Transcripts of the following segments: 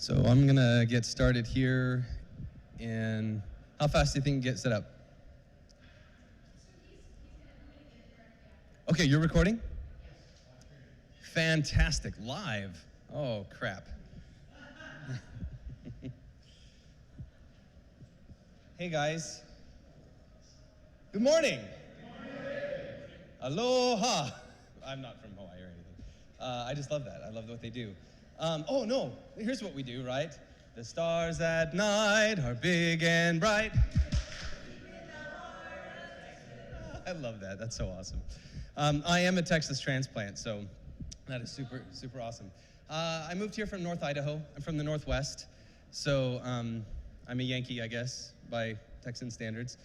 So I'm gonna get started here in, how fast do you think you get set up? Okay, you're recording? Fantastic, live. Oh, crap. Hey guys. Good morning. Aloha. I'm not from Hawaii or anything. I just love that. I love what they do. Oh no, here's what we do, right? The stars at night are big and bright. I love that. That's so awesome. I am a Texas transplant, so that is super, super awesome. I moved here from North Idaho. I'm from the Northwest, so I'm a Yankee, I guess, by Texan standards.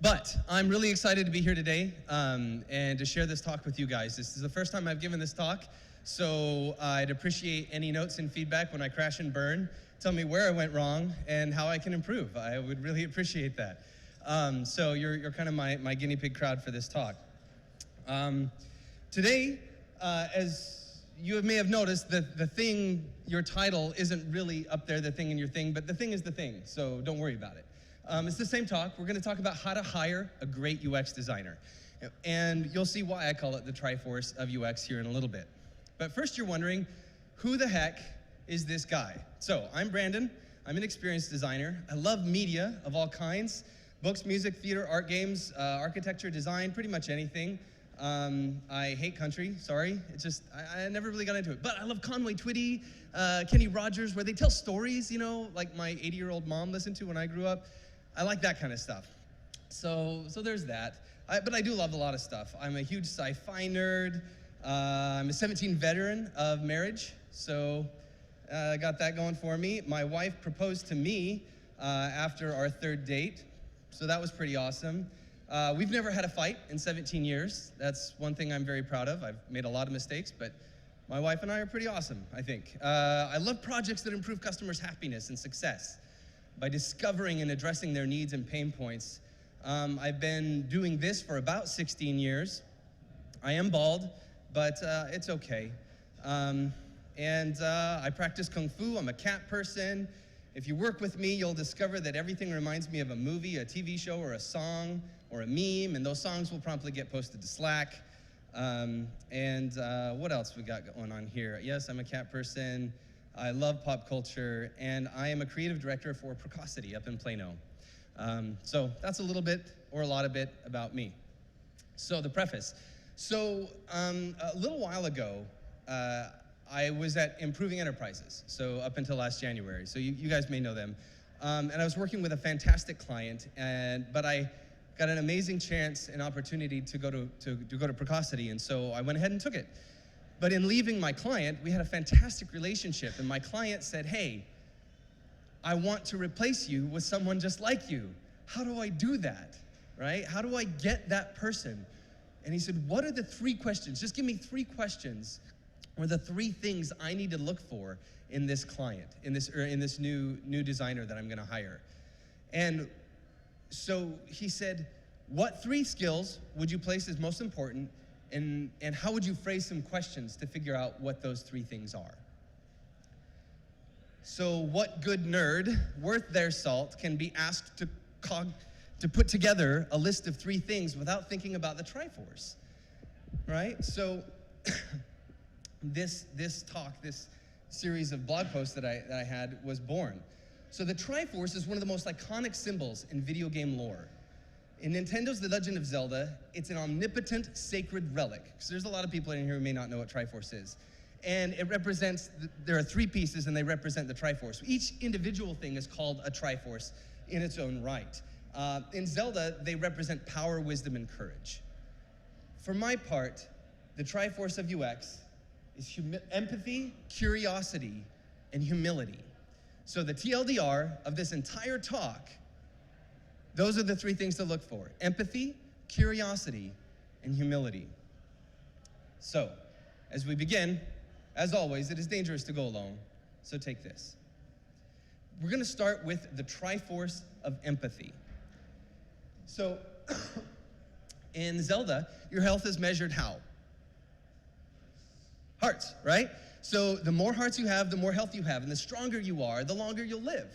But I'm really excited to be here today and to share this talk with you guys. This is the first time I've given this talk, so I'd appreciate any notes and feedback when I crash and burn. Tell me where I went wrong and how I can improve. I would really appreciate that. So you're kind of my guinea pig crowd for this talk. Today, as you may have noticed, the thing, your title isn't really up there, the thing in your thing, but the thing is the thing, so don't worry about it. It's the same talk. We're going to talk about how to hire a great UX designer. And you'll see why I call it the Triforce of UX here in a little bit. But first you're wondering, who the heck is this guy? So I'm Brandon. I'm an experienced designer. I love media of all kinds. Books, music, theater, art, games, architecture, design, pretty much anything. I hate country, sorry. It's just, I never really got into it. But I love Conway Twitty, Kenny Rogers, where they tell stories, you know, like my 80-year-old mom listened to when I grew up. I like that kind of stuff. So there's that. But I do love a lot of stuff. I'm a huge sci-fi nerd. I'm a 17 veteran of marriage, so I got that going for me. My wife proposed to me after our third date, so that was pretty awesome. We've never had a fight in 17 years. That's one thing I'm very proud of. I've made a lot of mistakes, but my wife and I are pretty awesome, I think. I love projects that improve customers' happiness and success by discovering and addressing their needs and pain points. I've been doing this for about 16 years. I am bald, but it's okay. I practice Kung Fu. I'm a cat person. If you work with me, you'll discover that everything reminds me of a movie, a TV show, or a song, or a meme, and those songs will promptly get posted to Slack. What else we got going on here? Yes, I'm a cat person. I love pop culture, and I am a creative director for Precocity up in Plano. So that's a little bit, or a lot of bit, about me. So the preface. So a little while ago, I was at Improving Enterprises, so up until last January. So you guys may know them. And I was working with a fantastic client, but I got an amazing chance and opportunity to go to Precocity, and so I went ahead and took it. But in leaving my client, we had a fantastic relationship, and my client said, hey, I want to replace you with someone just like you. How do I do that, right? How do I get that person? And he said, what are the 3 questions? Just give me 3 questions, or the 3 things I need to look for in this client, in this new designer that I'm gonna hire. And so he said, what 3 skills would you place as most important, and how would you phrase some questions to figure out what those 3 things are? So what good nerd, worth their salt, can be asked to put together a list of 3 things without thinking about the Triforce, right? So this talk, this series of blog posts that I had was born. So the Triforce is one of the most iconic symbols in video game lore. In Nintendo's The Legend of Zelda, it's an omnipotent sacred relic. So there's a lot of people in here who may not know what Triforce is. And it represents, there are 3 pieces and they represent the Triforce. Each individual thing is called a Triforce in its own right. In Zelda, they represent power, wisdom, and courage. For my part, the Triforce of UX is empathy, curiosity, and humility. So the TLDR of this entire talk, those are the 3 things to look for: empathy, curiosity, and humility. So, as we begin, as always, it is dangerous to go alone, so take this. We're gonna start with the Triforce of empathy. So, in Zelda, your health is measured how? Hearts, right? So the more hearts you have, the more health you have, and the stronger you are, the longer you'll live,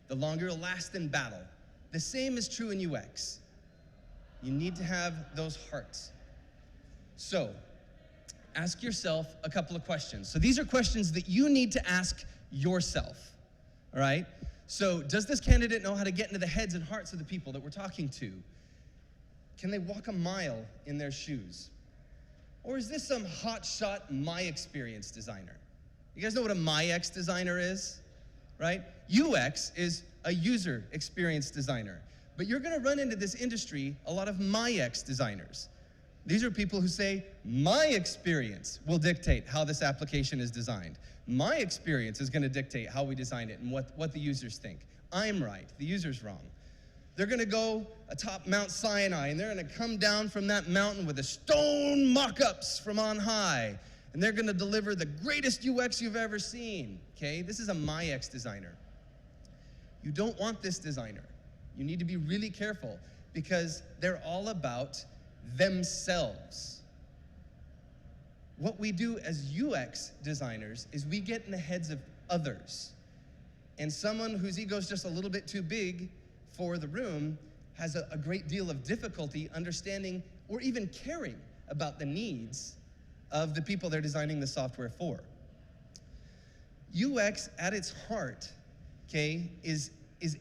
the longer you'll last in battle. The same is true in UX. You need to have those hearts. So ask yourself a couple of questions. So these are questions that you need to ask yourself, all right? So does this candidate know how to get into the heads and hearts of the people that we're talking to? Can they walk a mile in their shoes? Or is this some hotshot My Experience designer? You guys know what a MyX designer is, right? UX is a user experience designer. But you're gonna run into this industry a lot of MyX designers. These are people who say, my experience will dictate how this application is designed. My experience is gonna dictate how we design it and what the users think. I'm right, the user's wrong. They're gonna go atop Mount Sinai, and they're gonna come down from that mountain with the stone mock-ups from on high, and they're gonna deliver the greatest UX you've ever seen, okay? This is a MyX designer. You don't want this designer. You need to be really careful because they're all about themselves. What we do as UX designers is we get in the heads of others. And someone whose ego is just a little bit too big for the room has a great deal of difficulty understanding or even caring about the needs of the people they're designing the software for. UX at its heart, okay, is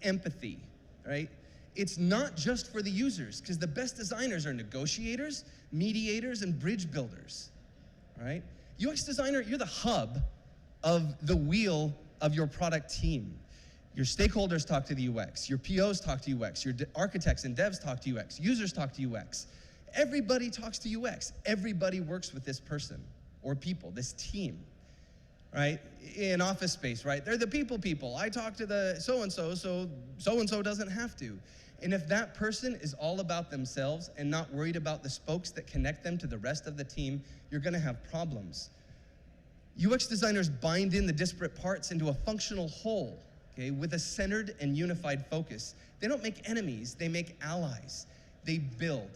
empathy, right? It's not just for the users, because the best designers are negotiators, mediators, and bridge builders, right? UX designer, you're the hub of the wheel of your product team. Your stakeholders talk to the UX, your POs talk to UX, your architects and devs talk to UX, users talk to UX. Everybody talks to UX. Everybody works with this person or people, this team, right? In office space, right? They're the people. I talk to the so-and-so, so so-and-so doesn't have to. And if that person is all about themselves and not worried about the spokes that connect them to the rest of the team, you're gonna have problems. UX designers bind in the disparate parts into a functional whole, okay, with a centered and unified focus. They don't make enemies, they make allies. They build,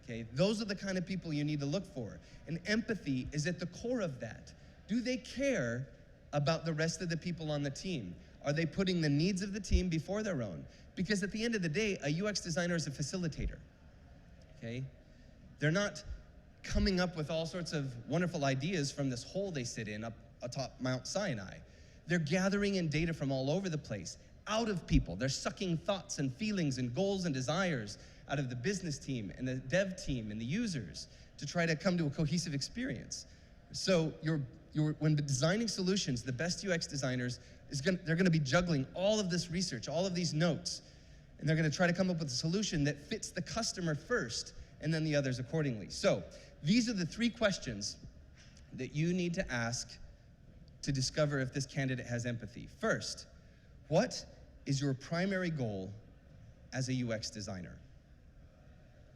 okay? Those are the kind of people you need to look for. And empathy is at the core of that. Do they care about the rest of the people on the team? Are they putting the needs of the team before their own? Because at the end of the day, a UX designer is a facilitator, okay? They're not coming up with all sorts of wonderful ideas from this hole they sit in up atop Mount Sinai. They're gathering in data from all over the place, out of people. They're sucking thoughts and feelings and goals and desires out of the business team and the dev team and the users to try to come to a cohesive experience. So when designing solutions, the best UX designers, they're gonna be juggling all of this research, all of these notes, and they're gonna try to come up with a solution that fits the customer first and then the others accordingly. So these are the 3 questions that you need to ask to discover if this candidate has empathy. First, what is your primary goal as a UX designer?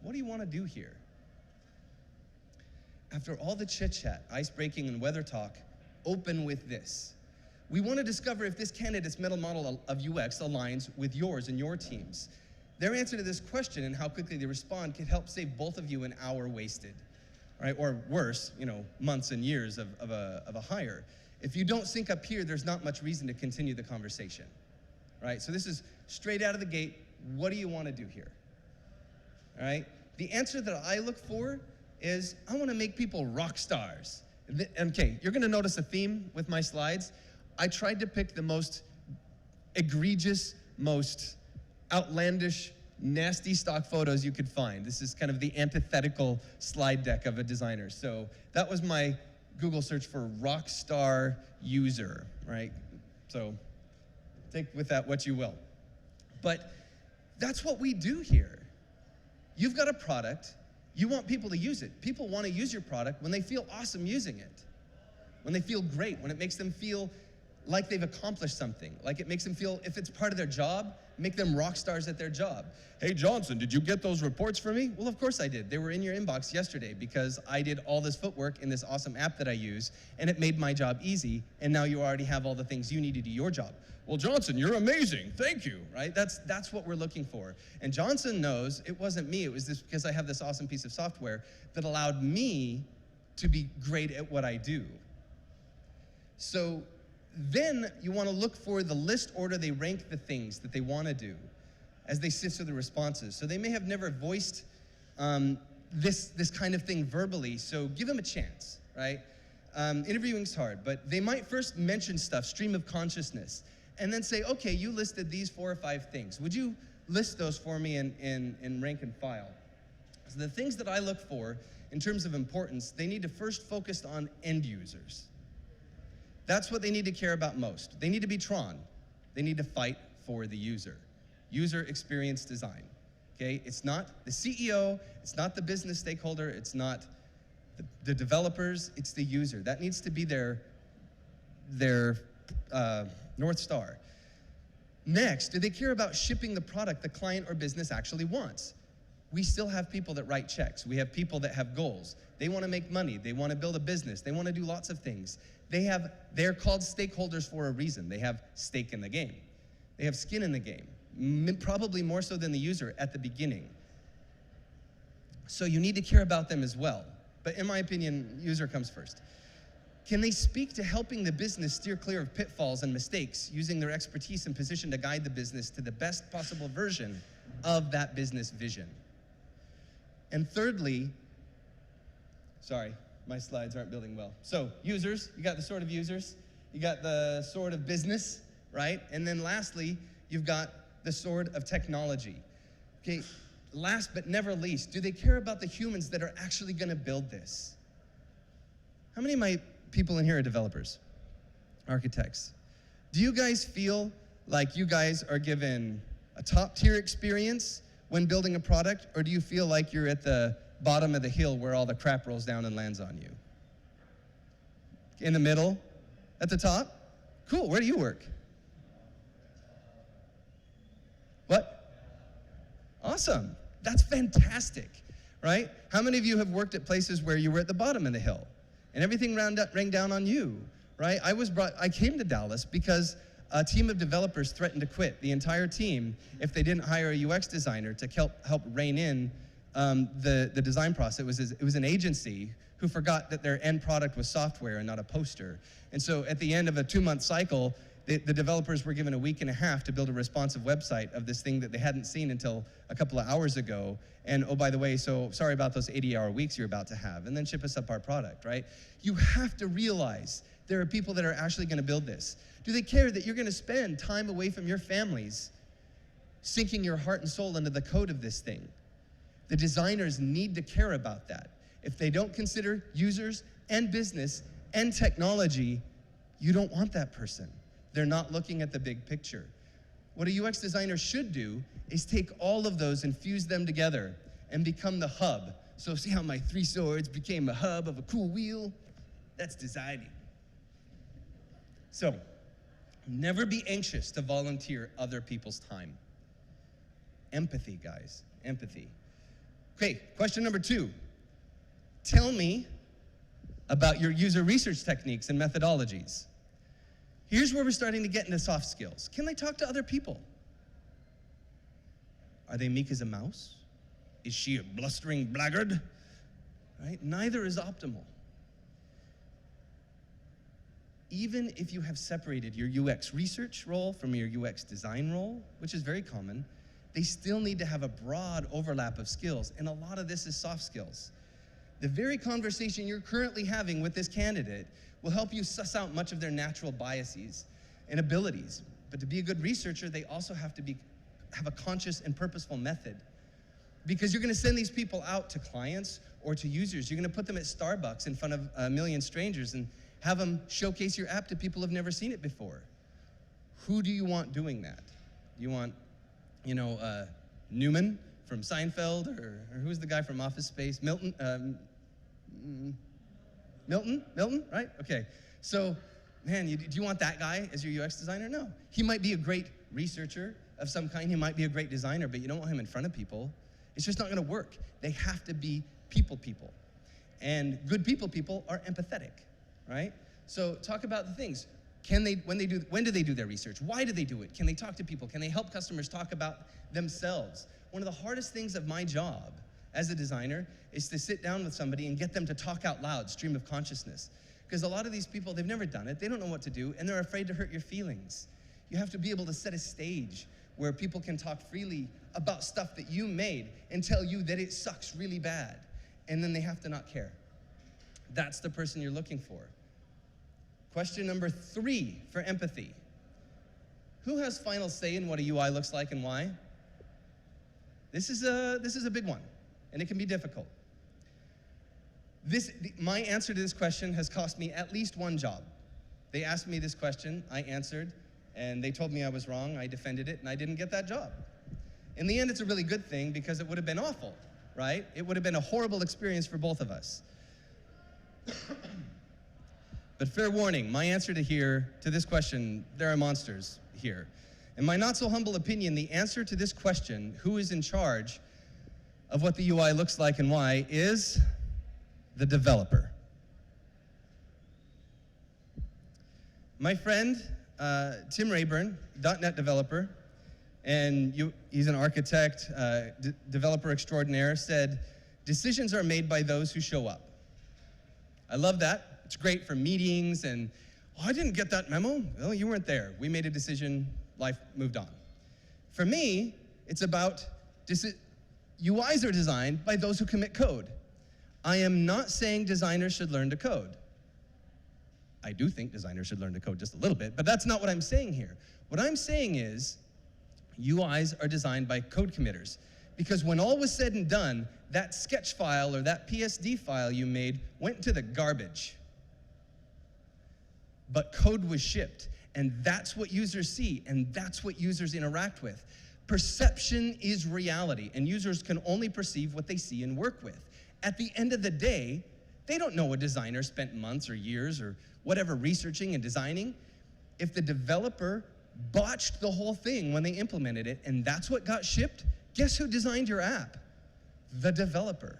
What do you want to do here? After all the chit-chat, ice-breaking, and weather talk, open with this. We want to discover if this candidate's mental model of UX aligns with yours and your team's. Their answer to this question and how quickly they respond could help save both of you an hour wasted, right? Or worse, months and years of a hire. If you don't sync up here, there's not much reason to continue the conversation, right? So this is straight out of the gate. What do you want to do here, all right? The answer that I look for is I want to make people rock stars. Okay, you're going to notice a theme with my slides. I tried to pick the most egregious, most outlandish, nasty stock photos you could find. This is kind of the antithetical slide deck of a designer. So that was my Google search for rock star user, right? So take with that what you will. But that's what we do here. You've got a product, you want people to use it. People want to use your product when they feel awesome using it, when they feel great, when it makes them feel like they've accomplished something, like it makes them feel, if it's part of their job, make them rock stars at their job. Hey, Johnson, did you get those reports for me? Well, of course I did. They were in your inbox yesterday because I did all this footwork in this awesome app that I use, and it made my job easy, and now you already have all the things you need to do your job. Well, Johnson, you're amazing. Thank you, right? That's what we're looking for. And Johnson knows it wasn't me. It was this because I have this awesome piece of software that allowed me to be great at what I do. So then you want to look for the list order they rank the things that they want to do as they sift through the responses. So they may have never voiced this kind of thing verbally, so give them a chance, right? Interviewing's hard, but they might first mention stuff, stream of consciousness, and then say, okay, you listed these 4 or 5 things. Would you list those for me in rank and file? So the things that I look for in terms of importance, they need to first focus on end users. That's what they need to care about most. They need to be Tron. They need to fight for the user. User experience design, okay? It's not the CEO, it's not the business stakeholder, it's not the developers, it's the user. That needs to be their North Star. Next, do they care about shipping the product the client or business actually wants? We still have people that write checks. We have people that have goals. They want to make money. They want to build a business. They want to do lots of things. They're called stakeholders for a reason. They have stake in the game. They have skin in the game, probably more so than the user at the beginning. So you need to care about them as well. But in my opinion, user comes first. Can they speak to helping the business steer clear of pitfalls and mistakes, using their expertise and position to guide the business to the best possible version of that business vision? And thirdly, sorry, my slides aren't building well. So users, you got the sort of users, you got the sort of business, right? And then lastly, you've got the sort of technology. Okay, last but never least, do they care about the humans that are actually gonna build this? How many of my people in here are developers, architects? Do you guys feel like you guys are given a top-tier experience when building a product, or do you feel like you're at the bottom of the hill where all the crap rolls down and lands on you? In the middle? At the top? Cool, where do you work? What? Awesome, that's fantastic, right? How many of you have worked at places where you were at the bottom of the hill and everything rained down on you, right? I came to Dallas because a team of developers threatened to quit the entire team if they didn't hire a UX designer to help rein in the design process. It was an agency who forgot that their end product was software and not a poster. And so at the end of a 2-month cycle, the developers were given a week and a half to build a responsive website of this thing that they hadn't seen until a couple of hours ago. And oh, by the way, so sorry about those 80-hour weeks you're about to have, and then ship us up our product, right? You have to realize there are people that are actually gonna build this. Do they care that you're gonna spend time away from your families sinking your heart and soul into the code of this thing? The designers need to care about that. If they don't consider users and business and technology, you don't want that person. They're not looking at the big picture. What a UX designer should do is take all of those and fuse them together and become the hub. So see how my 3 swords became a hub of a cool wheel? That's designing. So, never be anxious to volunteer other people's time. Empathy, guys, empathy. Okay, question number 2. Tell me about your user research techniques and methodologies. Here's where we're starting to get into soft skills. Can they talk to other people? Are they meek as a mouse? Is she a blustering blackguard? Right? Neither is optimal. Even if you have separated your UX research role from your UX design role, which is very common, they still need to have a broad overlap of skills, and a lot of this is soft skills. The very conversation you're currently having with this candidate will help you suss out much of their natural biases and abilities. But to be a good researcher, they also have to have a conscious and purposeful method. Because you're gonna send these people out to clients or to users. You're gonna put them at Starbucks in front of a million strangers and have them showcase your app to people who've never seen it before. Who do you want doing that? You want, Newman from Seinfeld, or who's the guy from Office Space? Milton, right? Okay, so, man, do you want that guy as your UX designer? No. He might be a great researcher of some kind, he might be a great designer, but you don't want him in front of people. It's just not gonna work. They have to be people. And good people are empathetic, right? So talk about the things. When do they do their research? Why do they do it? Can they talk to people? Can they help customers talk about themselves? One of the hardest things of my job as a designer is to sit down with somebody and get them to talk out loud, stream of consciousness. Because a lot of these people, they've never done it, they don't know what to do, and they're afraid to hurt your feelings. You have to be able to set a stage where people can talk freely about stuff that you made and tell you that it sucks really bad, and then they have to not care. That's the person you're looking for. Question number 3 for empathy. Who has final say in what a UI looks like and why? This is a big one, and it can be difficult. My answer to this question has cost me at least one job. They asked me this question, I answered, and they told me I was wrong, I defended it, and I didn't get that job. In the end, it's a really good thing because it would have been awful, right? It would have been a horrible experience for both of us. But fair warning, my answer to this question, there are monsters here. In my not so humble opinion, the answer to this question, who is in charge of what the UI looks like and why, is the developer. My friend, Tim Rayburn, .NET developer, and he's an architect, developer extraordinaire, said, decisions are made by those who show up. I love that. It's great for meetings and, I didn't get that memo. Well, you weren't there. We made a decision, life moved on. For me, it's about UIs are designed by those who commit code. I am not saying designers should learn to code. I do think designers should learn to code just a little bit, but that's not what I'm saying here. What I'm saying is UIs are designed by code committers, because when all was said and done, that sketch file or that PSD file you made went into the garbage. But code was shipped, and that's what users see, and that's what users interact with. Perception is reality, and users can only perceive what they see and work with. At the end of the day, they don't know a designer spent months or years or whatever researching and designing. If the developer botched the whole thing when they implemented it, and that's what got shipped, guess who designed your app? The developer.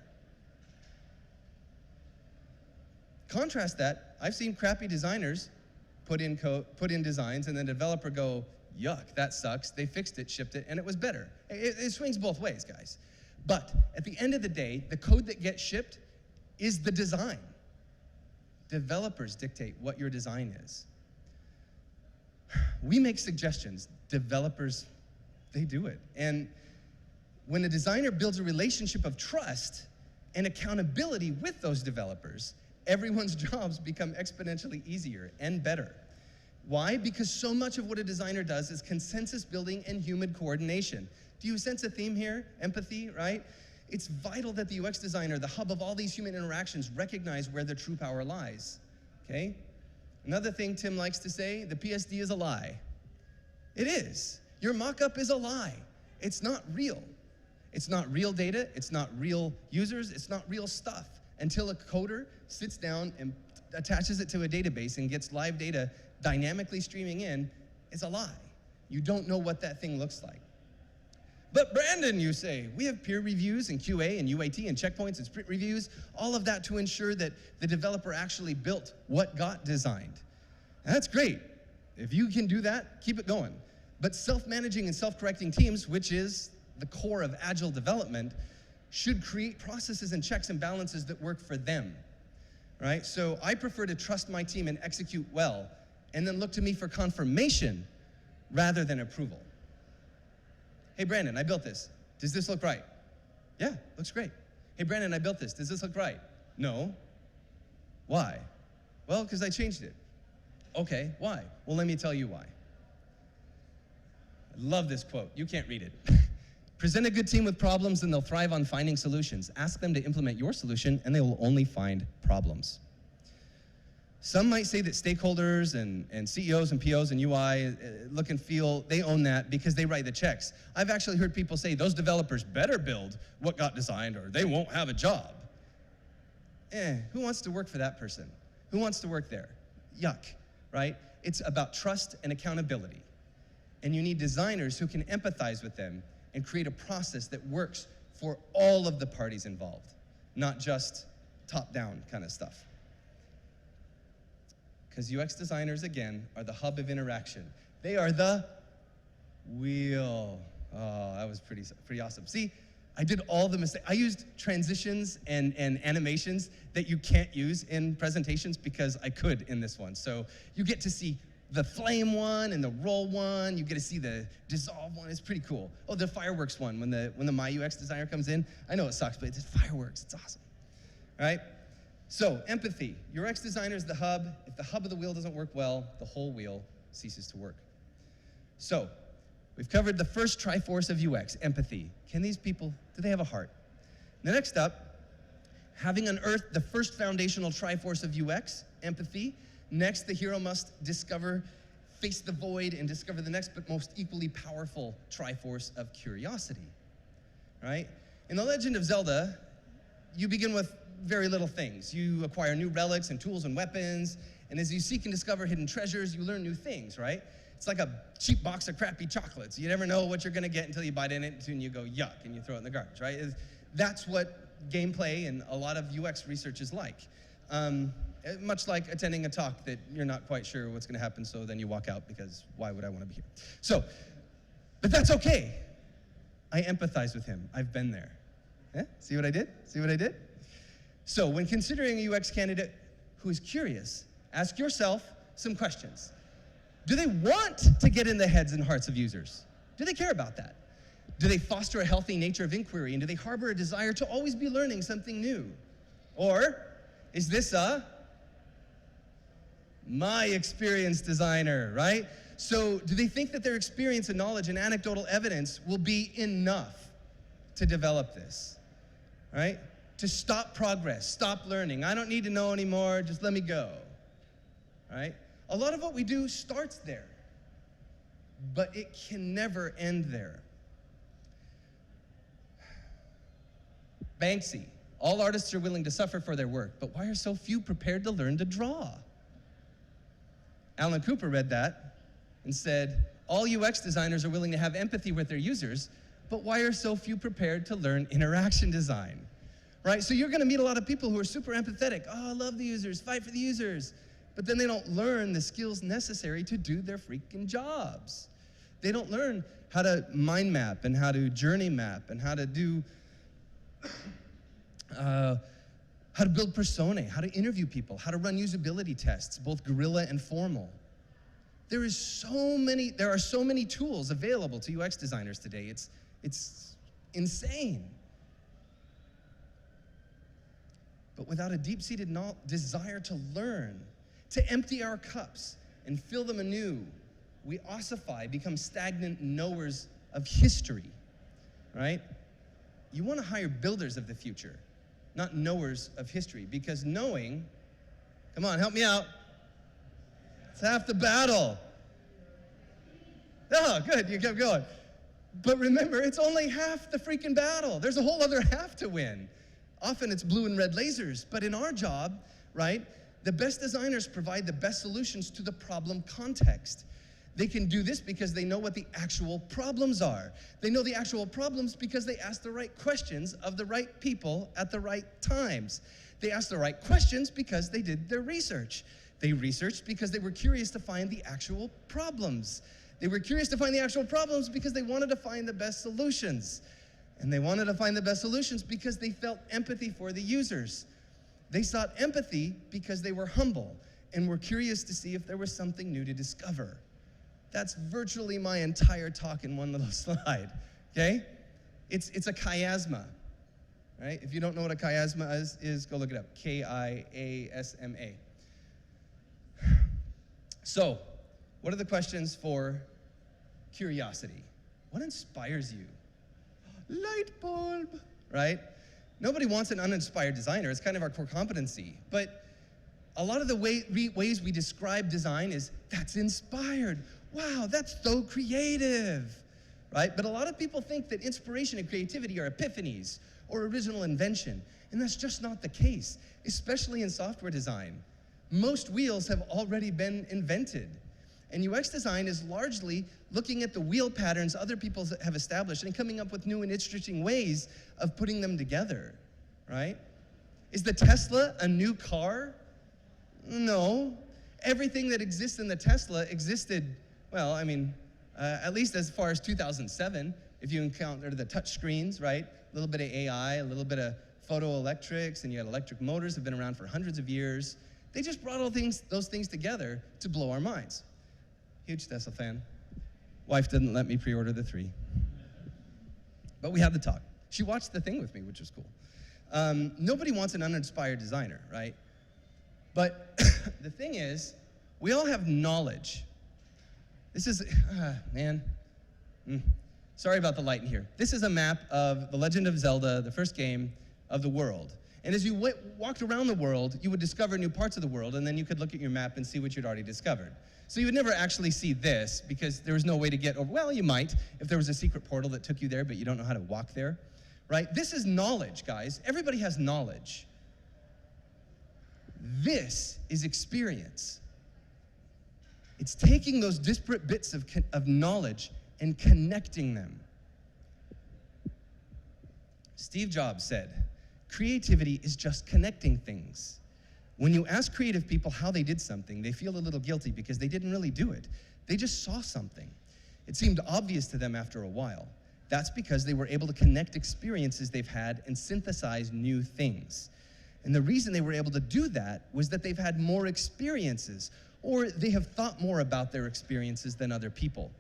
Contrast that, I've seen crappy designers put in designs, and the developer go, yuck, that sucks. They fixed it, shipped it, and it was better. It swings both ways, guys. But at the end of the day, the code that gets shipped is the design. Developers dictate what your design is. We make suggestions. Developers, they do it. And when a designer builds a relationship of trust and accountability with those developers, everyone's jobs become exponentially easier and better. Why? Because so much of what a designer does is consensus building and human coordination. Do you sense a theme here? Empathy, right? It's vital that the UX designer, the hub of all these human interactions, recognize where their true power lies, okay? Another thing Tim likes to say, the PSD is a lie. It is. Your mock-up is a lie. It's not real. It's not real data, it's not real users, it's not real stuff. Until a coder sits down and attaches it to a database and gets live data dynamically streaming in, it's a lie. You don't know what that thing looks like. But Brandon, you say, we have peer reviews and QA and UAT and checkpoints and sprint reviews, all of that to ensure that the developer actually built what got designed. And that's great. If you can do that, keep it going. But self-managing and self-correcting teams, which is the core of agile development, should create processes and checks and balances that work for them, right? So I prefer to trust my team and execute well, and then look to me for confirmation rather than approval. Hey, Brandon, I built this. Does this look right? Yeah, looks great. Hey, Brandon, I built this. Does this look right? No. Why? Well, because I changed it. Okay, why? Well, let me tell you why. I love this quote. You can't read it. Present a good team with problems and they'll thrive on finding solutions. Ask them to implement your solution and they will only find problems. Some might say that stakeholders and CEOs and POs and UI look and feel they own that because they write the checks. I've actually heard people say those developers better build what got designed or they won't have a job. Who wants to work for that person? Who wants to work there? Yuck, right? It's about trust and accountability. And you need designers who can empathize with them and create a process that works for all of the parties involved, not just top-down kind of stuff. Because UX designers, again, are the hub of interaction. They are the wheel. Oh, that was pretty awesome. See, I did all the mistakes. I used transitions and animations that you can't use in presentations because I could in this one. So you get to see the flame one and the roll one. You get to see the dissolve one. It's pretty cool. Oh, the fireworks one, when the My UX designer comes in. I know it sucks, but it's fireworks. It's awesome. All right? So empathy. Your UX designer is the hub. If the hub of the wheel doesn't work well, the whole wheel ceases to work. So we've covered the first triforce of UX, empathy. Can these people, do they have a heart? The next up, having unearthed the first foundational triforce of UX, empathy, next the hero must face the void and discover the next but most equally powerful triforce of curiosity, right? In The Legend of Zelda, you begin with very little things. You acquire new relics and tools and weapons, and as you seek and discover hidden treasures, you learn new things, right? It's like a cheap box of crappy chocolates. You never know what you're gonna get until you bite in it, and you go, yuck, and you throw it in the garbage, right? That's what gameplay and a lot of UX research is like. Much like attending a talk that you're not quite sure what's gonna happen, so then you walk out because why would I wanna be here? So, but that's okay. I empathize with him. I've been there. Yeah? See what I did? See what I did? So when considering a UX candidate who is curious, ask yourself some questions. Do they want to get in the heads and hearts of users? Do they care about that? Do they foster a healthy nature of inquiry, and do they harbor a desire to always be learning something new? Or is this my experience designer, right? So do they think that their experience and knowledge and anecdotal evidence will be enough to develop this, right? To stop progress, stop learning. I don't need to know anymore, just let me go, right? A lot of what we do starts there, but it can never end there. Banksy, all artists are willing to suffer for their work, but why are so few prepared to learn to draw? Alan Cooper read that and said, all UX designers are willing to have empathy with their users, but why are so few prepared to learn interaction design? Right? So you're gonna meet a lot of people who are super empathetic. Oh, I love the users, fight for the users. But then they don't learn the skills necessary to do their freaking jobs. They don't learn how to mind map and how to journey map and how to do, how to build personae, how to interview people, how to run usability tests, both guerrilla and formal. There are so many tools available to UX designers today. It's insane. But without a deep-seated desire to learn, to empty our cups and fill them anew, we ossify, become stagnant knowers of history, right? You want to hire builders of the future, not knowers of history, because knowing, come on, help me out, it's half the battle. Oh, good, you kept going. But remember, it's only half the freaking battle. There's a whole other half to win. Often it's blue and red lasers, but in our job, right, the best designers provide the best solutions to the problem context. They can do this because they know what the actual problems are. They know the actual problems because they ask the right questions of the right people at the right times. They ask the right questions because they did their research. They researched because they were curious to find the actual problems. They were curious to find the actual problems because they wanted to find the best solutions. And they wanted to find the best solutions because they felt empathy for the users. They sought empathy because they were humble and were curious to see if there was something new to discover. That's virtually my entire talk in one little slide, okay? It's a chiasma, right? If you don't know what a chiasma is go look it up, K-I-A-S-M-A. So, what are the questions for curiosity? What inspires you? Light bulb, right? Nobody wants an uninspired designer. It's kind of our core competency. But a lot of the ways we describe design is, that's inspired. Wow, that's so creative, right? But a lot of people think that inspiration and creativity are epiphanies or original invention, and that's just not the case, especially in software design. Most wheels have already been invented. And UX design is largely looking at the wheel patterns other people have established and coming up with new and interesting ways of putting them together, right? Is the Tesla a new car? No. Everything that exists in the Tesla existed, well, I mean, at least as far as 2007, if you encounter the touch screens, right? little bit of AI, a little bit of photoelectrics, and you had electric motors have been around for hundreds of years. They just brought those things together to blow our minds. Huge Tesla fan. Wife didn't let me pre-order the 3. But we had the talk. She watched the thing with me, which was cool. Nobody wants an uninspired designer, right? But the thing is, we all have knowledge. This is, sorry about the light in here. This is a map of The Legend of Zelda, the first game of the world. And as you walked around the world, you would discover new parts of the world, and then you could look at your map and see what you'd already discovered. So you would never actually see this, because there was no way to get over. Well, you might, if there was a secret portal that took you there, but you don't know how to walk there, right? This is knowledge, guys. Everybody has knowledge. This is experience. It's taking those disparate bits of knowledge and connecting them. Steve Jobs said, creativity is just connecting things. When you ask creative people how they did something, they feel a little guilty because they didn't really do it. They just saw something. It seemed obvious to them after a while. That's because they were able to connect experiences they've had and synthesize new things. And the reason they were able to do that was that they've had more experiences, or they have thought more about their experiences than other people.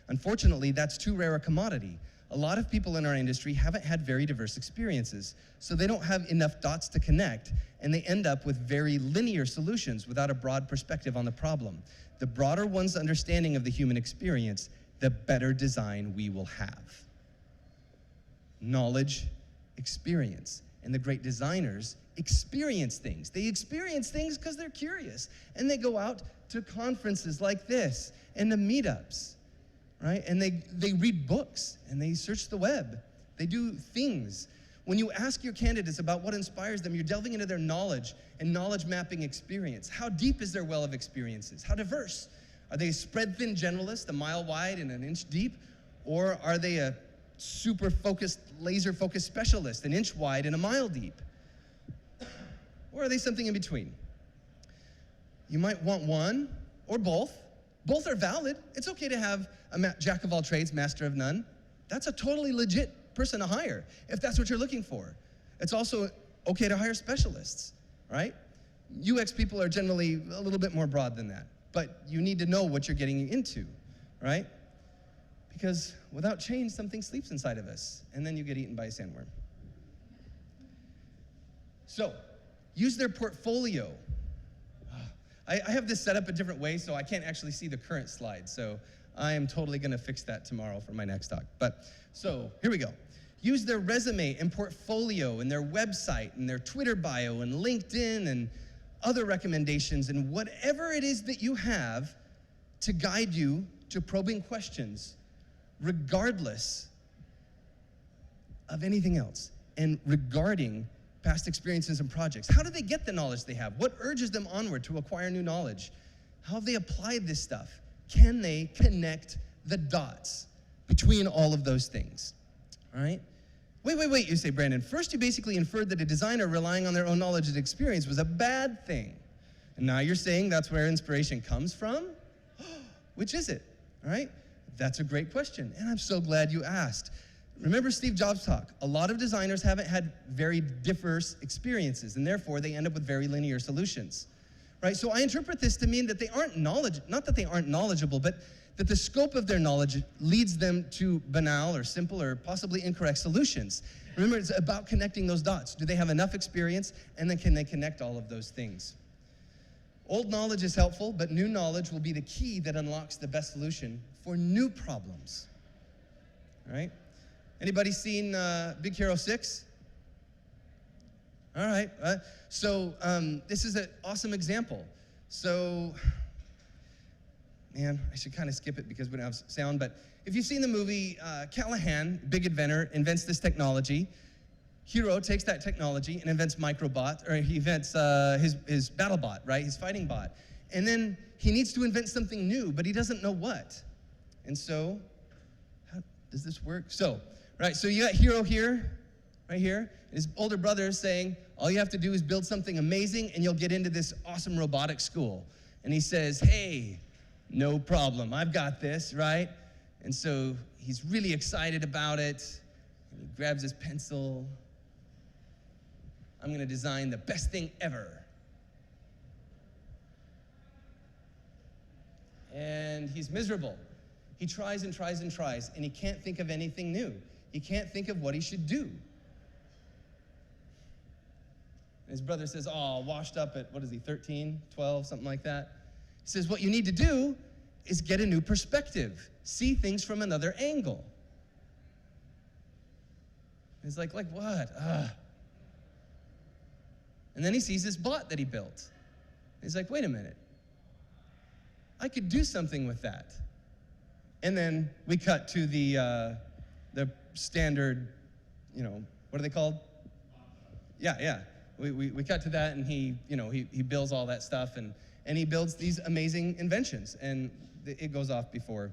Unfortunately, that's too rare a commodity. A lot of people in our industry haven't had very diverse experiences, so they don't have enough dots to connect, and they end up with very linear solutions without a broad perspective on the problem. The broader one's understanding of the human experience, the better design we will have. Knowledge, experience. And the great designers experience things. They experience things because they're curious, and they go out to conferences like this and to meetups. Right? And they read books, and they search the web. They do things. When you ask your candidates about what inspires them, you're delving into their knowledge and knowledge mapping experience. How deep is their well of experiences? How diverse? Are they a spread-thin generalist, a mile wide and an inch deep? Or are they a super focused, laser-focused specialist, an inch wide and a mile deep? Or are they something in between? You might want one or both. Both are valid. It's okay to have a jack of all trades, master of none. That's a totally legit person to hire if that's what you're looking for. It's also okay to hire specialists, right? UX people are generally a little bit more broad than that, but you need to know what you're getting into, right? Because without change, something sleeps inside of us, and then you get eaten by a sandworm. So, use their portfolio. I have this set up a different way, so I can't actually see the current slide. So I am totally going to fix that tomorrow for my next talk. But so here we go. Use their resume and portfolio and their website and their Twitter bio and LinkedIn and other recommendations and whatever it is that you have to guide you to probing questions, regardless of anything else and regarding past experiences and projects. How do they get the knowledge they have? What urges them onward to acquire new knowledge? How have they applied this stuff? Can they connect the dots between all of those things? All right? Wait, you say, Brandon. First, you basically inferred that a designer relying on their own knowledge and experience was a bad thing. And now you're saying that's where inspiration comes from? Which is it? All right? That's a great question, and I'm so glad you asked. Remember Steve Jobs' talk. A lot of designers haven't had very diverse experiences, and therefore they end up with very linear solutions, right? So I interpret this to mean that they aren't not that they aren't knowledgeable, but that the scope of their knowledge leads them to banal or simple or possibly incorrect solutions. Remember, it's about connecting those dots. Do they have enough experience, and then can they connect all of those things? Old knowledge is helpful, but new knowledge will be the key that unlocks the best solution for new problems, all right? Anybody seen Big Hero 6? All right. So this is an awesome example. So, man, I should kind of skip it because we don't have sound. But if you've seen the movie, Callahan, big inventor, invents this technology. Hero takes that technology and invents Microbot, or he invents his battle bot, right? His fighting bot. And then he needs to invent something new, but he doesn't know what. And so, how does this work? So you got Hero here, right here, and his older brother is saying, all you have to do is build something amazing and you'll get into this awesome robotics school. And he says, hey, no problem, I've got this, right? And so he's really excited about it, And he grabs his pencil. I'm going to design the best thing ever. And he's miserable. He tries and tries and tries, and he can't think of anything new. He can't think of what he should do. And his brother says, oh, washed up at, 13, 12, something like that. He says, what you need to do is get a new perspective. See things from another angle. He's like what? And then he sees this bot that he built. He's like, wait a minute. I could do something with that. And then we cut to the standard, what are they called? Yeah. We cut to that, and he builds all that stuff, and he builds these amazing inventions, and it goes off before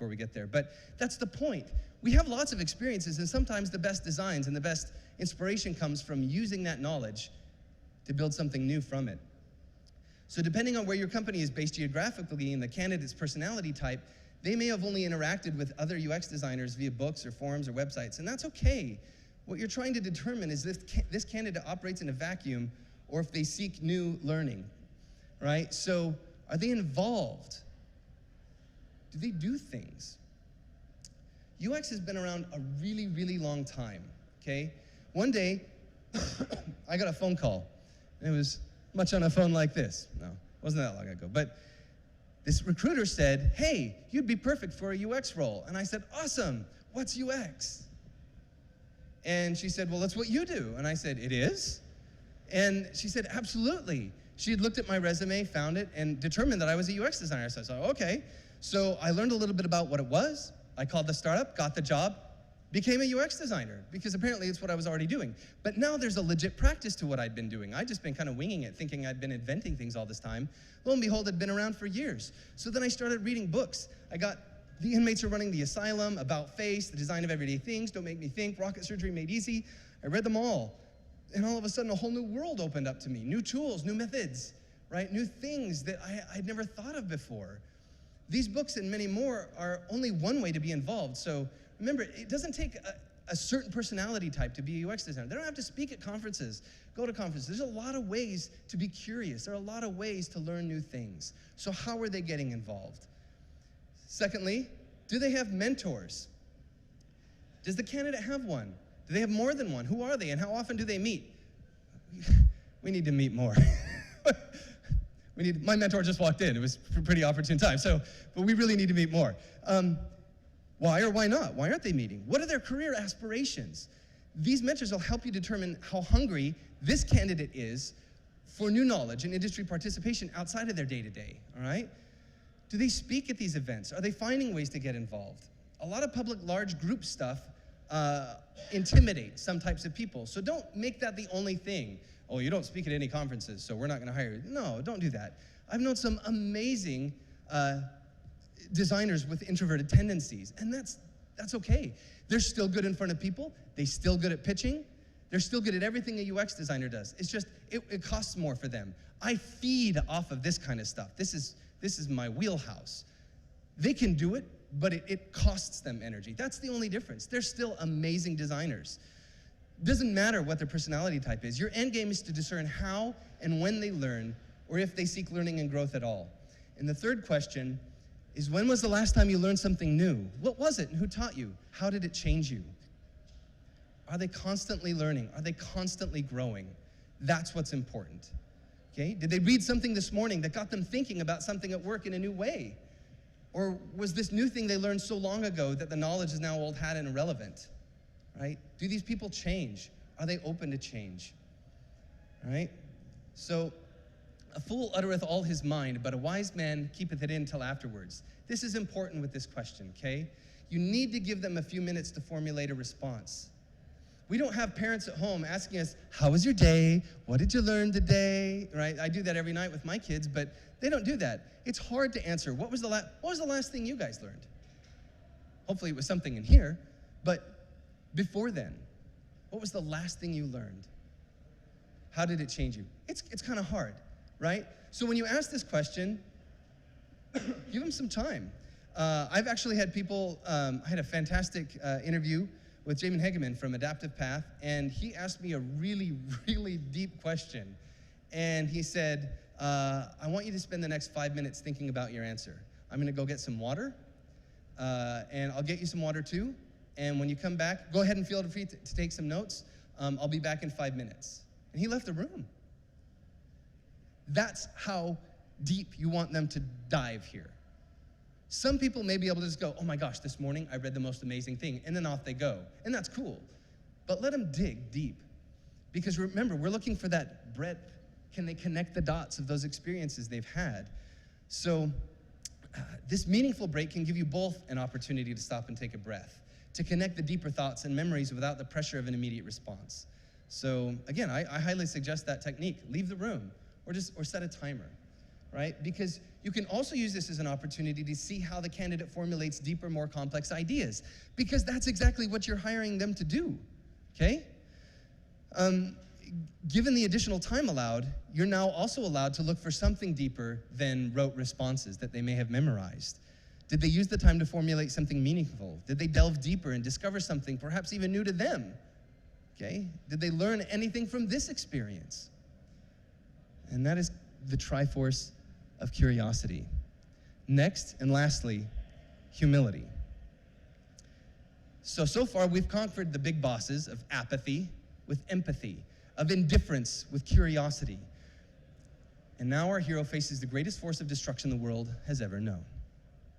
we get there. But that's the point. We have lots of experiences, and sometimes the best designs and the best inspiration comes from using that knowledge to build something new from it. So depending on where your company is based geographically and the candidate's personality type, they may have only interacted with other UX designers via books or forums or websites, and that's okay. What you're trying to determine is if this candidate operates in a vacuum or if they seek new learning, right? So are they involved? Do they do things? UX has been around a really, really long time, okay? One day, I got a phone call. It was much on a phone like this. No, it wasn't that long ago. But this recruiter said, hey, you'd be perfect for a UX role. And I said, awesome, what's UX? And she said, well, that's what you do. And I said, it is? And she said, absolutely. She had looked at my resume, found it, and determined that I was a UX designer. So I said, okay. So I learned a little bit about what it was. I called the startup, got the job, became a UX designer, because apparently it's what I was already doing. But now there's a legit practice to what I'd been doing. I'd just been kind of winging it, thinking I'd been inventing things all this time. Lo and behold, I'd been around for years. So then I started reading books. I got The Inmates Are Running the Asylum, About Face, The Design of Everyday Things, Don't Make Me Think, Rocket Surgery Made Easy. I read them all. And all of a sudden, a whole new world opened up to me. New tools, new methods, right? New things that I'd never thought of before. These books and many more are only one way to be involved. So remember, it doesn't take a certain personality type to be a UX designer. They don't have to speak at conferences, go to conferences. There's a lot of ways to be curious. There are a lot of ways to learn new things. So how are they getting involved? Secondly, do they have mentors? Does the candidate have one? Do they have more than one? Who are they, and how often do they meet? We need to meet more. My mentor just walked in. It was a pretty opportune time. But we really need to meet more. Why or why not? Why aren't they meeting? What are their career aspirations? These mentors will help you determine how hungry this candidate is for new knowledge and industry participation outside of their day-to-day, all right? Do they speak at these events? Are they finding ways to get involved? A lot of public large group stuff intimidate some types of people. So don't make that the only thing. Oh, you don't speak at any conferences, so we're not gonna hire you. No, don't do that. I've known some amazing designers with introverted tendencies, and that's okay. They're still good in front of people. They're still good at pitching. They're still good at everything a UX designer does. It's just, it costs more for them. I feed off of this kind of stuff. This is my wheelhouse. They can do it, but it costs them energy. That's the only difference. They're still amazing designers. Doesn't matter what their personality type is. Your end game is to discern how and when they learn, or if they seek learning and growth at all. And the third question is, when was the last time you learned something new? What was it and who taught you? How did it change you? Are they constantly learning? Are they constantly growing? That's what's important. Okay? Did they read something this morning that got them thinking about something at work in a new way? Or was this new thing they learned so long ago that the knowledge is now old hat and irrelevant? Right? Do these people change? Are they open to change? All right? So, a fool uttereth all his mind, but a wise man keepeth it in till afterwards. This is important with this question, okay? You need to give them a few minutes to formulate a response. We don't have parents at home asking us, how was your day? What did you learn today? Right? I do that every night with my kids, but they don't do that. It's hard to answer. What was the last thing you guys learned? Hopefully it was something in here, but before then, what was the last thing you learned? How did it change you? It's kind of hard, right? So when you ask this question, give them some time. I've actually had people, I had a fantastic interview with Jamin Hegeman from Adaptive Path, and he asked me a really, really deep question. And he said, I want you to spend the next 5 minutes thinking about your answer. I'm gonna go get some water, and I'll get you some water too. And when you come back, go ahead and feel free to take some notes. I'll be back in 5 minutes. And he left the room. That's how deep you want them to dive here. Some people may be able to just go, oh my gosh, this morning I read the most amazing thing, and then off they go. And that's cool. But let them dig deep. Because remember, we're looking for that breadth. Can they connect the dots of those experiences they've had? So this meaningful break can give you both an opportunity to stop and take a breath, to connect the deeper thoughts and memories without the pressure of an immediate response. So again, I highly suggest that technique. Leave the room, or set a timer, right? Because you can also use this as an opportunity to see how the candidate formulates deeper, more complex ideas, because that's exactly what you're hiring them to do, okay? Given the additional time allowed, you're now also allowed to look for something deeper than rote responses that they may have memorized. Did they use the time to formulate something meaningful? Did they delve deeper and discover something perhaps even new to them? Okay? Did they learn anything from this experience? And that is the Triforce of curiosity. Next, and lastly, humility. So far we've conquered the big bosses of apathy with empathy, of indifference with curiosity. And now our hero faces the greatest force of destruction the world has ever known: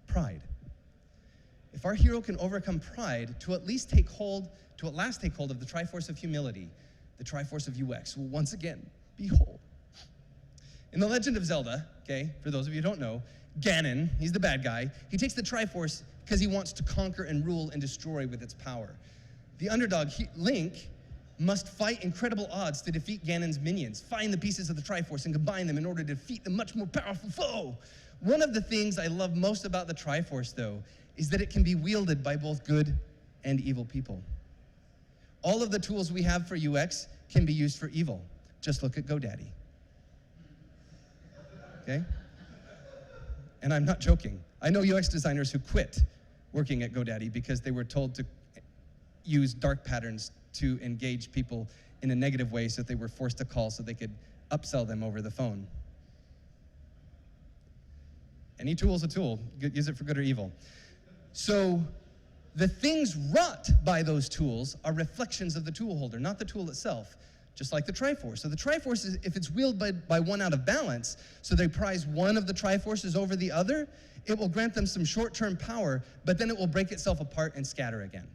pride. If our hero can overcome pride to at last take hold of the Triforce of humility, the Triforce of UX will once again be whole. In The Legend of Zelda, okay, for those of you who don't know, Ganon, he's the bad guy. He takes the Triforce because he wants to conquer and rule and destroy with its power. The underdog, Link, must fight incredible odds to defeat Ganon's minions, find the pieces of the Triforce and combine them in order to defeat the much more powerful foe. One of the things I love most about the Triforce, though, is that it can be wielded by both good and evil people. All of the tools we have for UX can be used for evil. Just look at GoDaddy. Okay? And I'm not joking. I know UX designers who quit working at GoDaddy because they were told to use dark patterns to engage people in a negative way, so that they were forced to call so they could upsell them over the phone. Any tool is a tool. Use it for good or evil. So the things wrought by those tools are reflections of the tool holder, not the tool itself, just like the Triforce. So the Triforce, if it's wielded by one out of balance, so they prize one of the Triforces over the other, it will grant them some short-term power, but then it will break itself apart and scatter again,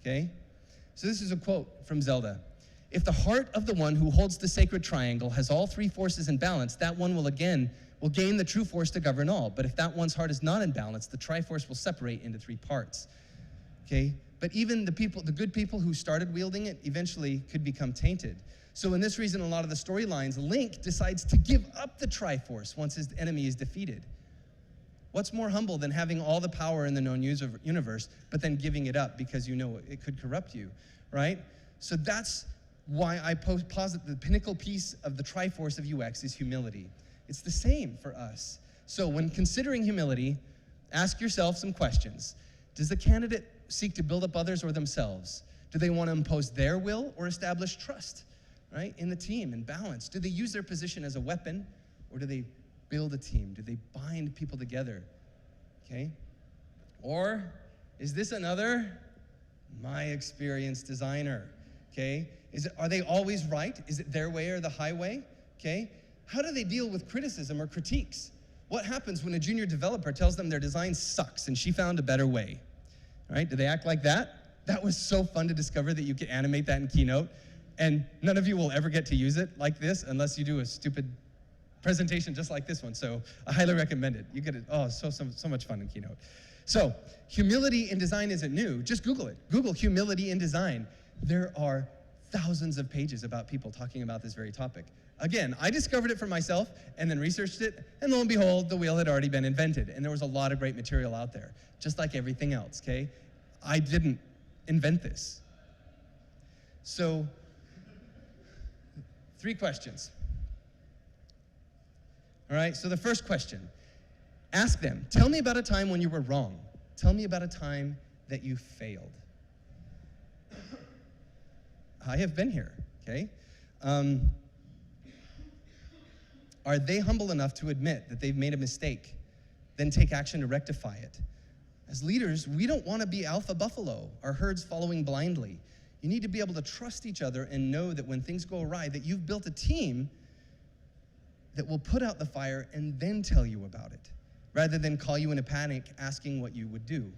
okay? So this is a quote from Zelda. If the heart of the one who holds the sacred triangle has all three forces in balance, that one will gain the true force to govern all. But if that one's heart is not in balance, the Triforce will separate into three parts. Okay? But even the good people who started wielding it eventually could become tainted. So in this reason, a lot of the storylines, Link decides to give up the Triforce once his enemy is defeated. What's more humble than having all the power in the known universe, but then giving it up because you know it could corrupt you, right? So that's why I posit the pinnacle piece of the Triforce of UX is humility. It's the same for us. So when considering humility, ask yourself some questions. Does the candidate seek to build up others or themselves? Do they want to impose their will or establish trust, right, in the team and balance? Do they use their position as a weapon, or do they build a team? Do they bind people together, okay? Or is this another my experience designer, okay? Are they always right? Is it their way or the highway, okay? How do they deal with criticism or critiques? What happens when a junior developer tells them their design sucks and she found a better way, right? Do they act like that? That was so fun to discover that you could animate that in Keynote, and none of you will ever get to use it like this unless you do a stupid presentation just like this one, so I highly recommend it. You get it, so much fun in Keynote. So, humility in design isn't new. Just Google it. Google humility in design. There are thousands of pages about people talking about this very topic. Again, I discovered it for myself and then researched it, and lo and behold, the wheel had already been invented, and there was a lot of great material out there, just like everything else, okay? I didn't invent this. So, 3 questions. All right, so the first question, ask them, tell me about a time when you were wrong. Tell me about a time that you failed. I have been here, okay? Are they humble enough to admit that they've made a mistake, then take action to rectify it? As leaders, we don't want to be alpha buffalo, our herds following blindly. You need to be able to trust each other and know that when things go awry, that you've built a team that will put out the fire and then tell you about it, rather than call you in a panic asking what you would do,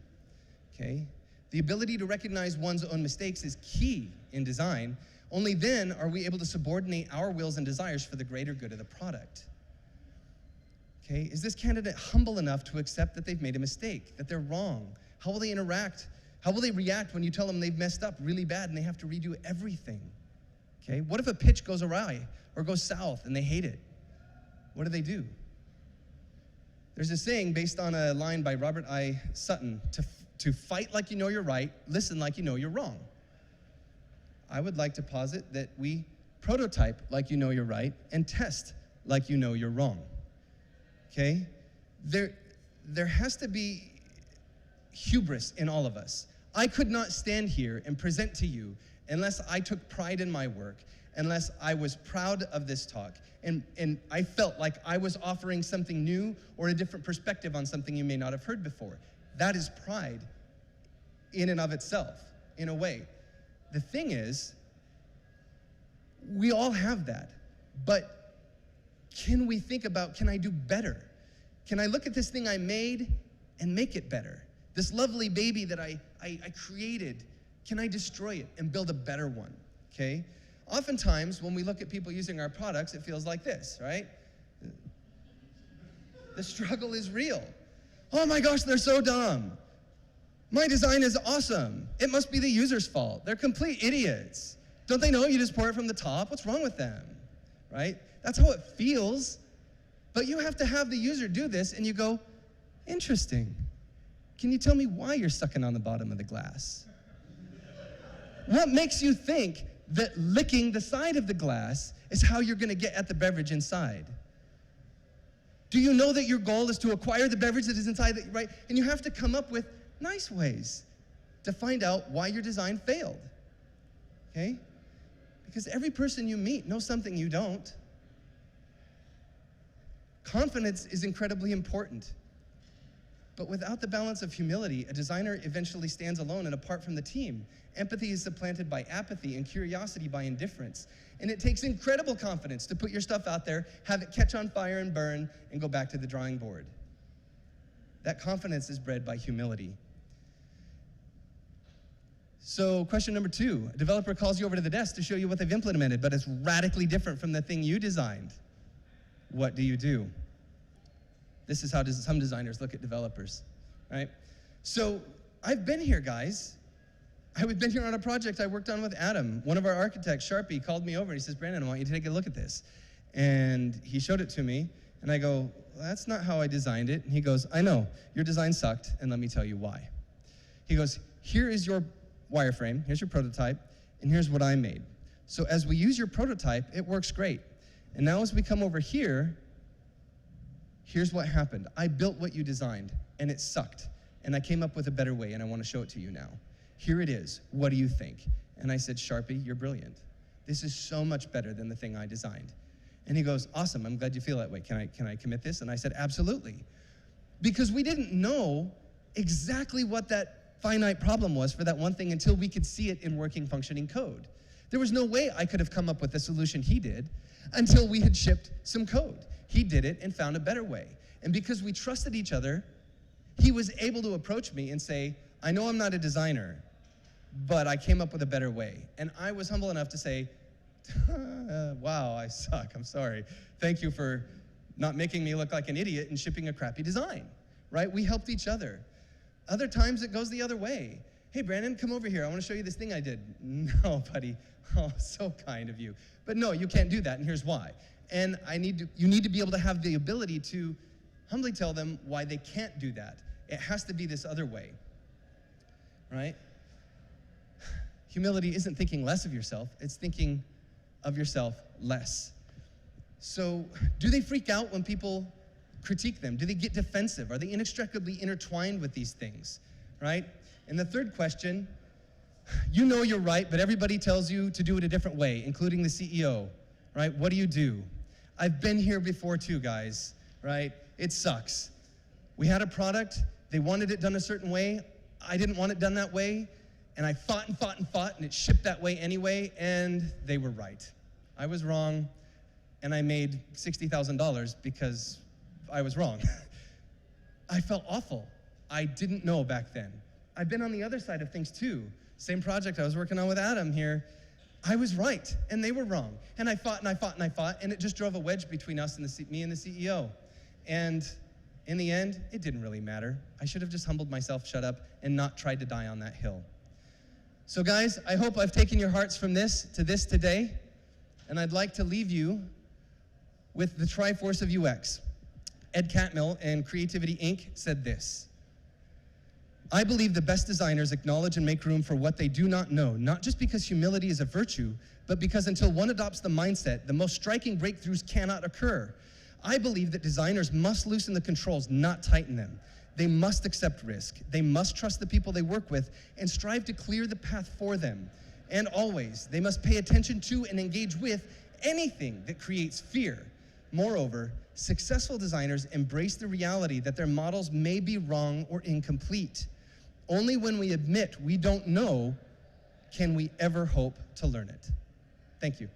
okay? The ability to recognize one's own mistakes is key in design. Only then are we able to subordinate our wills and desires for the greater good of the product. Okay, is this candidate humble enough to accept that they've made a mistake, that they're wrong? How will they interact? How will they react when you tell them they've messed up really bad and they have to redo everything? Okay, what if a pitch goes awry or goes south and they hate it? What do? There's a saying based on a line by Robert I. Sutton, to fight like you know you're right, listen like you know you're wrong. I would like to posit that we prototype like you know you're right and test like you know you're wrong, okay? There has to be hubris in all of us. I could not stand here and present to you unless I took pride in my work, unless I was proud of this talk, and I felt like I was offering something new or a different perspective on something you may not have heard before. That is pride in and of itself, in a way. The thing is, we all have that, but can we think about, can I do better? Can I look at this thing I made and make it better? This lovely baby that I created, can I destroy it and build a better one, okay? Oftentimes, when we look at people using our products, it feels like this, right? The struggle is real. Oh my gosh, they're so dumb. My design is awesome. It must be the user's fault. They're complete idiots. Don't they know you just pour it from the top? What's wrong with them, right? That's how it feels. But you have to have the user do this, and you go, interesting. Can you tell me why you're sucking on the bottom of the glass? What makes you think that licking the side of the glass is how you're going to get at the beverage inside? Do you know that your goal is to acquire the beverage that is inside, right? And you have to come up with nice ways to find out why your design failed, okay? Because every person you meet knows something you don't. Confidence is incredibly important. But without the balance of humility, a designer eventually stands alone and apart from the team. Empathy is supplanted by apathy and curiosity by indifference. And it takes incredible confidence to put your stuff out there, have it catch on fire and burn, and go back to the drawing board. That confidence is bred by humility. So question number 2, a developer calls you over to the desk to show you what they've implemented, but it's radically different from the thing you designed. What do? This is how some designers look at developers, right? So I've been here, guys. I've been here on a project I worked on with Adam. One of our architects, Sharpie, called me over and he says, Brandon, I want you to take a look at this. And he showed it to me, and I go, well, that's not how I designed it. And he goes, I know, your design sucked, and let me tell you why. He goes, here is your wireframe, here's your prototype, and here's what I made. So as we use your prototype, it works great. And now as we come over here, here's what happened. I built what you designed, and it sucked. And I came up with a better way, and I want to show it to you now. Here it is. What do you think? And I said, Sharpie, you're brilliant. This is so much better than the thing I designed. And he goes, awesome, I'm glad you feel that way. Can I commit this? And I said, absolutely. Because we didn't know exactly what that finite problem was for that one thing until we could see it in working, functioning code. There was no way I could have come up with the solution he did until we had shipped some code. He did it and found a better way. And because we trusted each other, he was able to approach me and say, I know I'm not a designer, but I came up with a better way. And I was humble enough to say, wow, I suck, I'm sorry. Thank you for not making me look like an idiot and shipping a crappy design, right? We helped each other. Other times it goes the other way. Hey, Brandon, come over here. I want to show you this thing I did. No, buddy. Oh, so kind of you. But no, you can't do that, and here's why. And you need to be able to have the ability to humbly tell them why they can't do that. It has to be this other way, right? Humility isn't thinking less of yourself. It's thinking of yourself less. So do they freak out when people critique them? Do they get defensive? Are they inextricably intertwined with these things, right? And the third question, You know you're right, but everybody tells you to do it a different way, including the CEO, right? What do? I've been here before too, guys, right? It sucks. We had a product, they wanted it done a certain way, I didn't want it done that way, and I fought, and it shipped that way anyway, and they were right. I was wrong, and I made $60,000 because I was wrong. I felt awful. I didn't know back then. I've been on the other side of things too. Same project I was working on with Adam here. I was right, and they were wrong. And I fought, and it just drove a wedge between us and me and the CEO. And in the end, it didn't really matter. I should have just humbled myself, shut up, and not tried to die on that hill. So guys, I hope I've taken your hearts from this to this today, and I'd like to leave you with the Triforce of UX. Ed Catmull and Creativity Inc. said this: I believe the best designers acknowledge and make room for what they do not know, not just because humility is a virtue, but because until one adopts the mindset, the most striking breakthroughs cannot occur. I believe that designers must loosen the controls, not tighten them. They must accept risk. They must trust the people they work with and strive to clear the path for them. And always, they must pay attention to and engage with anything that creates fear. Moreover, successful designers embrace the reality that their models may be wrong or incomplete. Only when we admit we don't know can we ever hope to learn it. Thank you.